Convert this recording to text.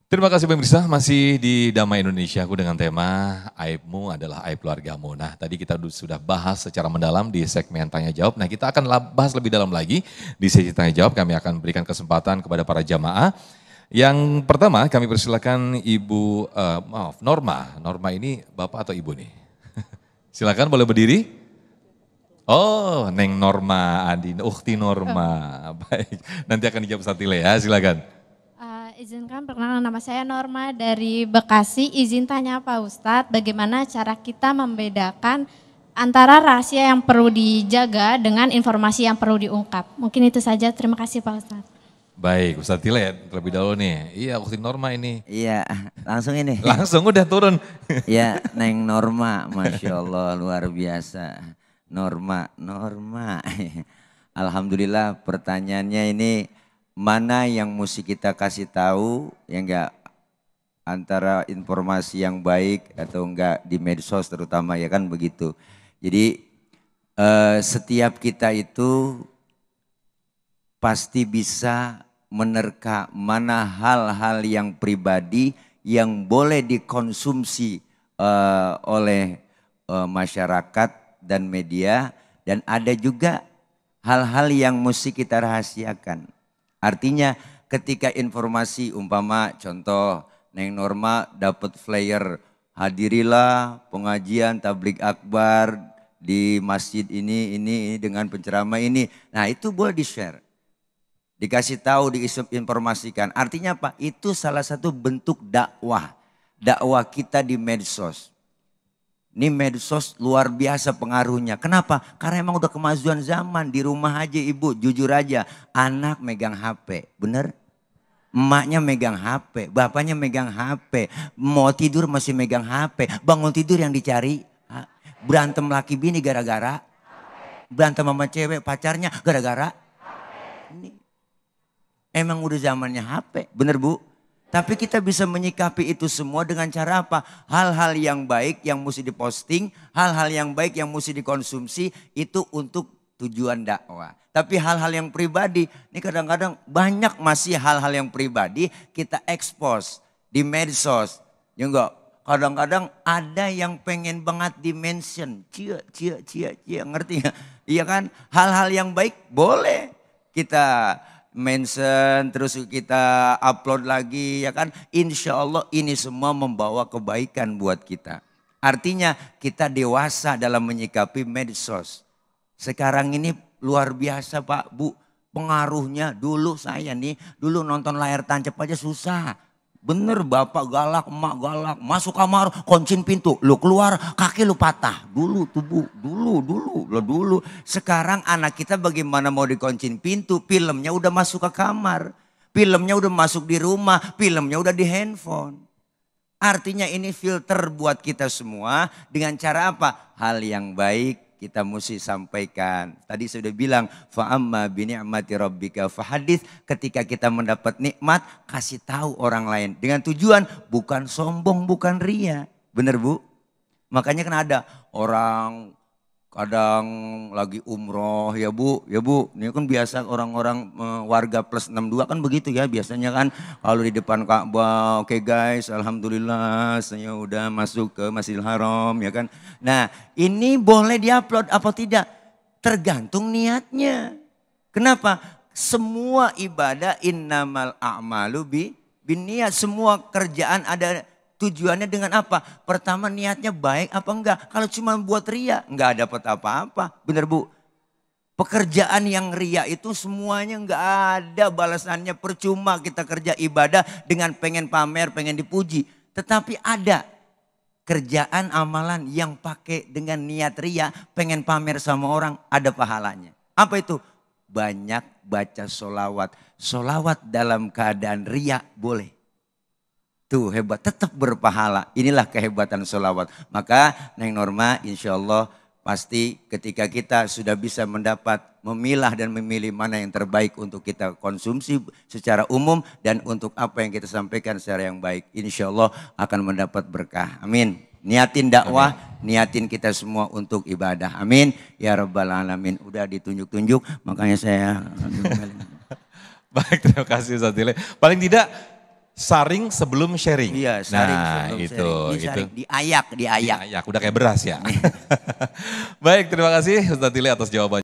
Terima kasih pemirsa, masih di Damai Indonesia aku dengan tema Aibmu adalah Aib Keluargamu. Nah tadi kita sudah bahas secara mendalam di segmen Tanya Jawab. Nah kita akan bahas lebih dalam lagi di sesi Tanya Jawab. Kami akan berikan kesempatan kepada para jamaah. Yang pertama kami persilakan Ibu, Norma. Norma ini Bapak atau Ibu nih? Silakan boleh berdiri. Oh, Neng Norma, Adi, Ukti Norma. Baik, nanti akan dijawab Satile ya, silakan. Izinkan perkenalan, nama saya Norma dari Bekasi. Izin tanya Pak Ustadz, bagaimana cara kita membedakan antara rahasia yang perlu dijaga dengan informasi yang perlu diungkap? Mungkin itu saja, terima kasih Pak Ustadz. Baik, Ustadz Tile terlebih dahulu nih. Iya, Ukti Norma ini. Iya, langsung ini. Langsung udah turun. Ya, Neng Norma, Masya Allah luar biasa. Norma. Alhamdulillah pertanyaannya ini mana yang mesti kita kasih tahu ya enggak antara informasi yang baik atau enggak di medsos terutama ya kan begitu. Jadi setiap kita itu pasti bisa menerka mana hal-hal yang pribadi yang boleh dikonsumsi oleh masyarakat dan media, dan ada juga hal-hal yang mesti kita rahasiakan. Artinya ketika informasi umpama contoh Neng Norma dapat flyer hadirilah pengajian tabligh akbar di masjid ini dengan penceramah ini. Nah itu boleh di-share. Dikasih tahu, diinformasikan. Artinya apa? Itu salah satu bentuk dakwah. Dakwah kita di medsos. Ini medsos luar biasa pengaruhnya. Kenapa? Karena emang udah kemajuan zaman. Di rumah aja ibu, jujur aja. Anak megang HP, bener? Emaknya megang HP, bapaknya megang HP. Mau tidur masih megang HP. Bangun tidur yang dicari. Berantem laki bini gara-gara. Berantem sama cewek pacarnya gara-gara. Ini emang udah zamannya HP, bener bu? Tapi kita bisa menyikapi itu semua dengan cara apa? Hal-hal yang baik yang mesti diposting, hal-hal yang baik yang mesti dikonsumsi itu untuk tujuan dakwah. Tapi hal-hal yang pribadi, ini kadang-kadang banyak masih hal-hal yang pribadi kita expose di medsos. Ya enggak? Kadang-kadang ada yang pengen banget di-mention. Cia, ngerti gak? Iya kan? Hal-hal yang baik boleh kita mention terus kita upload lagi ya kan. Insya Allah ini semua membawa kebaikan buat kita. Artinya kita dewasa dalam menyikapi medsos. Sekarang ini luar biasa Pak Bu. Pengaruhnya dulu saya nih dulu nonton layar tancap aja susah. Bener bapak galak, emak galak, masuk kamar, kuncin pintu, lu keluar kaki lu patah. Dulu tuh bu, dulu. Sekarang anak kita bagaimana mau dikuncin pintu, filmnya udah masuk ke kamar. Filmnya udah masuk di rumah, filmnya udah di handphone. Artinya ini filter buat kita semua dengan cara apa? Hal yang baik kita mesti sampaikan. Tadi saya sudah bilang, fa'amma bini'mati rabbika fahadits. Ketika kita mendapat nikmat, kasih tahu orang lain. Dengan tujuan bukan sombong, bukan ria. Benar bu? Makanya kan ada orang kadang lagi umroh ya bu. Ini kan biasa orang-orang warga plus 62 kan begitu ya. Biasanya kan kalau di depan Ka'bah, oke guys, alhamdulillah saya udah masuk ke Masjidil Haram ya kan. Nah ini boleh diupload apa tidak? Tergantung niatnya. Kenapa? Semua ibadah innamal a'malu binniat. Semua kerjaan ada tujuannya dengan apa? Pertama niatnya baik apa enggak? Kalau cuma buat ria enggak dapat apa-apa. Bener bu? Pekerjaan yang ria itu semuanya enggak ada balasannya. Percuma kita kerja ibadah dengan pengen pamer, pengen dipuji. Tetapi ada kerjaan amalan yang pakai dengan niat ria, pengen pamer sama orang, ada pahalanya. Apa itu? Banyak baca solawat. Solawat dalam keadaan ria boleh. Tuh hebat, tetap berpahala. Inilah kehebatan sholawat. Maka Neng Norma insya Allah pasti ketika kita sudah bisa memilah dan memilih mana yang terbaik untuk kita konsumsi secara umum. Dan untuk apa yang kita sampaikan secara yang baik. Insya Allah akan mendapat berkah. Amin. Niatin dakwah, niatin kita semua untuk ibadah. Amin. Ya Rabbal Alamin. Udah ditunjuk-tunjuk makanya saya... Baik, terima kasih Ustaz Tile. Paling tidak saring sebelum sharing. Iya, saring Nah, sebelum itu, sharing. Ini saring, diayak. Diayak, udah kayak beras ya. Baik, terima kasih Ustaz Tili atas jawabannya.